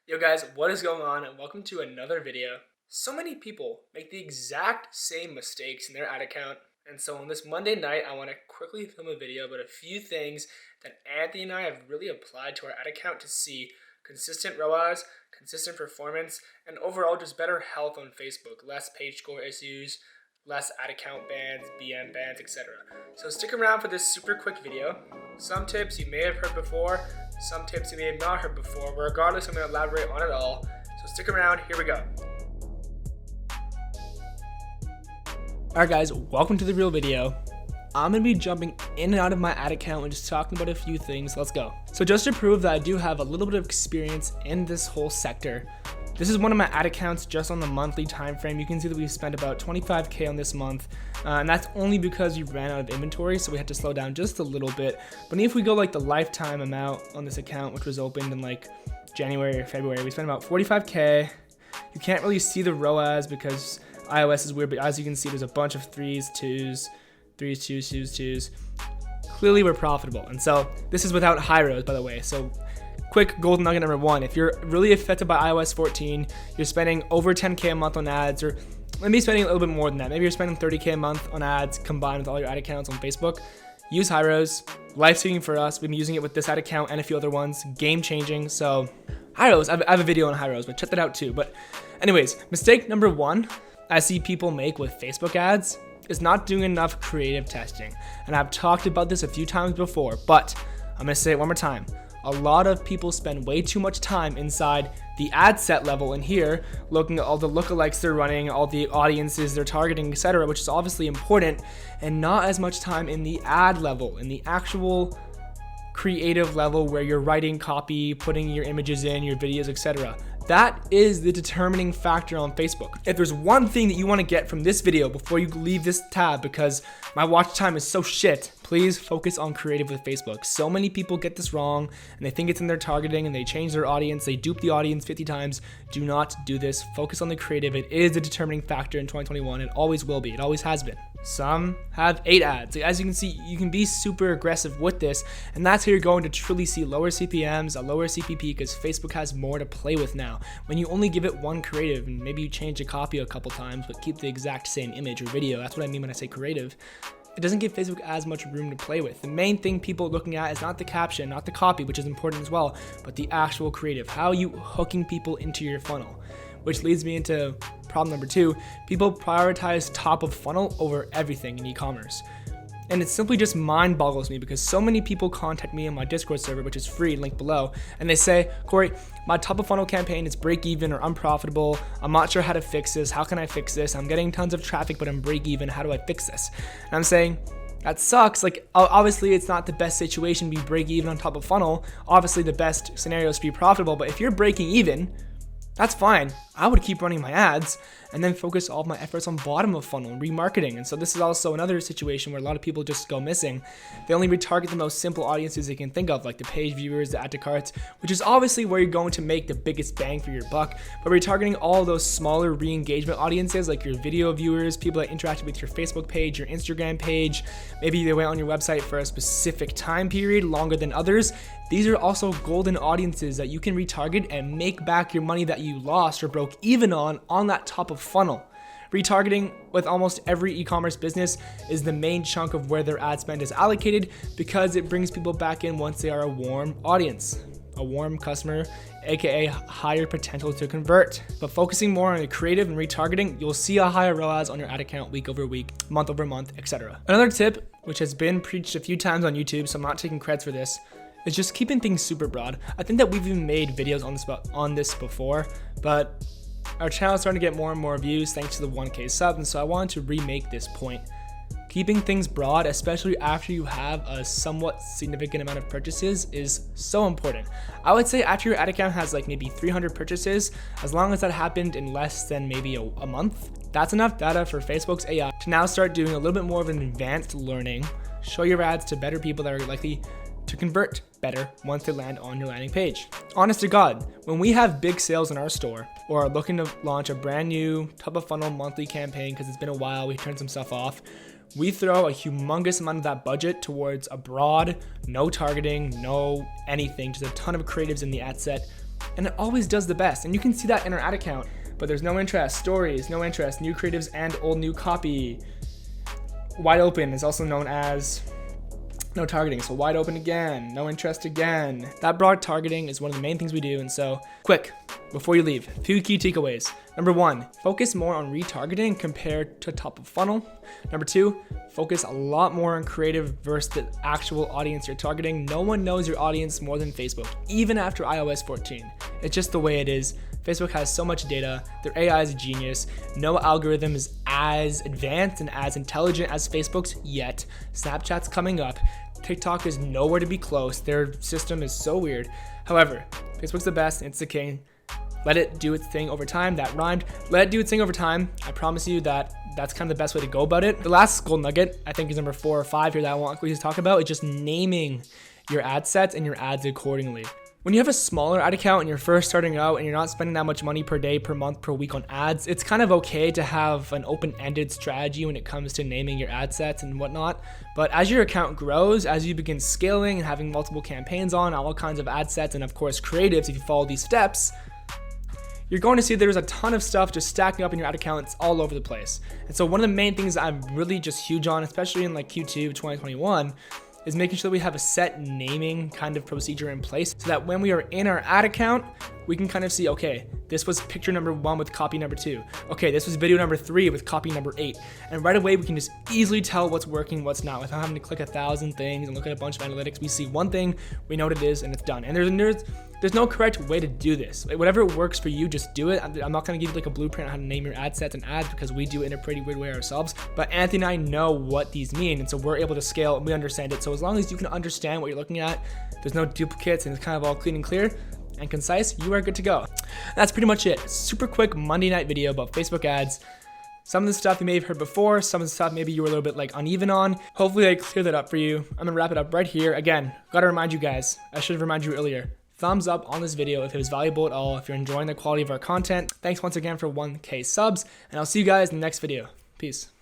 Yo guys, what is going on and welcome to another video. So many people make the exact same mistakes in their ad account, and so on this Monday night I want to quickly film a video about a few things that Anthony and I have really applied to our ad account to see consistent ROAS, consistent performance, and overall just better health on Facebook, less page score issues, less ad account bans, BM bans, etc. So stick around for this super quick video. Some tips you may have heard before, some tips you may have not heard before, but regardless, I'm going to elaborate on it all. So stick around, here we go. Alright guys, welcome to the real video. I'm going to be jumping in and out of my ad account and just talking about a few things. Let's go. So just to prove that I do have a little bit of experience in this whole sector, this is one of my ad accounts just on the monthly time frame. You can see that we spent about 25K on this month, and that's only because we ran out of inventory, so we had to slow down just a little bit. But if we go like the lifetime amount on this account, which was opened in like January or February, we spent about 45K. You can't really see the ROAS because iOS is weird, but as you can see, there's a bunch of threes, twos. Clearly we're profitable, and so this is without high ROAS, by the way. So quick golden nugget number one, if you're really affected by iOS 14, you're spending over 10K a month on ads, or maybe spending a little bit more than that. Maybe you're spending 30K a month on ads combined with all your ad accounts on Facebook. Use high ROAS. Life-saving for us. We've been using it with this ad account and a few other ones. Game-changing. So high ROAS, I have a video on high ROAS, but check that out too. But anyways, mistake number one I see people make with Facebook ads is not doing enough creative testing. And I've talked about this a few times before, but I'm going to say it one more time. A lot of people spend way too much time inside the ad set level in here, looking at all the lookalikes they're running, all the audiences they're targeting, etc., which is obviously important, and not as much time in the ad level, in the actual creative level where you're writing copy, putting your images in, your videos, etc. That is the determining factor on Facebook. If there's one thing that you want to get from this video before you leave this tab, because my watch time is so shit, please focus on creative with Facebook. So many people get this wrong and they think it's in their targeting and they change their audience. They dupe the audience 50 times. Do not do this. Focus on the creative. It is the determining factor in 2021. It always will be. It always has been. Some have 8 ads. As you can see, you can be super aggressive with this, and that's how you're going to truly see lower CPMs, a lower CPP, because Facebook has more to play with now. When you only give it one creative, and maybe you change the copy a couple times, but keep the exact same image or video, that's what I mean when I say creative, it doesn't give Facebook as much room to play with. The main thing people are looking at is not the caption, not the copy, which is important as well, but the actual creative. How are you hooking people into your funnel? Which leads me into problem number 2. People prioritize top of funnel over everything in e-commerce. And it simply just mind boggles me because so many people contact me on my Discord server, which is free, link below, and they say, Corey, my top of funnel campaign is break even or unprofitable. I'm not sure how to fix this. How can I fix this? I'm getting tons of traffic, but I'm break even. How do I fix this? And I'm saying, that sucks. Like, obviously it's not the best situation to be break even on top of funnel. Obviously the best scenario is to be profitable, but if you're breaking even, that's fine. I would keep running my ads and then focus all of my efforts on bottom of funnel and remarketing. And so this is also another situation where a lot of people just go missing. They only retarget the most simple audiences they can think of, like the page viewers, the add to carts, which is obviously where you're going to make the biggest bang for your buck. But retargeting all those smaller re-engagement audiences, like your video viewers, people that interacted with your Facebook page, your Instagram page, maybe they went on your website for a specific time period, longer than others. These are also golden audiences that you can retarget and make back your money that you lost or broke even on that top of funnel. Retargeting with almost every e-commerce business is the main chunk of where their ad spend is allocated because it brings people back in once they are a warm audience, a warm customer, aka higher potential to convert. But focusing more on the creative and retargeting, you'll see a higher ROAS on your ad account week over week, month over month, etc. Another tip, which has been preached a few times on YouTube, so I'm not taking credits for this, is just keeping things super broad. I think that we've even made videos on this before, but our channel is starting to get more and more views thanks to the 1K subs, and so I wanted to remake this point. Keeping things broad, especially after you have a somewhat significant amount of purchases, is so important. I would say after your ad account has like maybe 300 purchases, as long as that happened in less than maybe a month, that's enough data for Facebook's AI to now start doing a little bit more of an advanced learning, show your ads to better people that are likely to convert better once they land on your landing page. Honest to God, when we have big sales in our store or are looking to launch a brand new top of funnel monthly campaign because it's been a while, we turned some stuff off, we throw a humongous amount of that budget towards a broad, no targeting, no anything, just a ton of creatives in the ad set, and it always does the best. And you can see that in our ad account, but there's no interest, stories, no interest, new creatives and old new copy. Wide open is also known as no targeting. So wide open again, no interest again. That broad targeting is one of the main things we do. And so quick, before you leave, a few key takeaways. Number 1, focus more on retargeting compared to top of funnel. Number 2, focus a lot more on creative versus the actual audience you're targeting. No one knows your audience more than Facebook, even after iOS 14. It's just the way it is. Facebook has so much data. Their AI is a genius. No algorithm is as advanced and as intelligent as Facebook's yet. Snapchat's coming up. TikTok is nowhere to be close. Their system is so weird. However, Facebook's the best. It's the king. Let it do its thing over time. That rhymed. Let it do its thing over time. I promise you that's kind of the best way to go about it. The last gold nugget, I think, is number 4 or 5 here that I want to talk about, is just naming your ad sets and your ads accordingly. When you have a smaller ad account and you're first starting out and you're not spending that much money per day, per month, per week on ads, it's kind of okay to have an open-ended strategy when it comes to naming your ad sets and whatnot. But as your account grows, as you begin scaling and having multiple campaigns on, all kinds of ad sets, and of course creatives, if you follow these steps, you're going to see there's a ton of stuff just stacking up in your ad account. It's all over the place. And so one of the main things that I'm really just huge on, especially in like Q2 2021, is making sure that we have a set naming kind of procedure in place so that when we are in our ad account, we can kind of see, okay, this was picture number 1 with copy number 2. Okay, this was video number 3 with copy number 8. And right away, we can just easily tell what's working, what's not, without having to click 1,000 things and look at a bunch of analytics. We see one thing, we know what it is, and it's done. And there's no correct way to do this. Whatever works for you, just do it. I'm not gonna give you like a blueprint on how to name your ad sets and ads because we do it in a pretty weird way ourselves. But Anthony and I know what these mean, and so we're able to scale and we understand it. So as long as you can understand what you're looking at, there's no duplicates, and it's kind of all clean and clear and concise, you are good to go. That's pretty much it. Super quick Monday night video about Facebook ads. Some of the stuff you may have heard before, some of the stuff maybe you were a little bit like uneven on. Hopefully I cleared that up for you. I'm gonna wrap it up right here. Again, gotta remind you guys, I should have reminded you earlier, thumbs up on this video if it was valuable at all, if you're enjoying the quality of our content. Thanks once again for 1K subs, and I'll see you guys in the next video. Peace.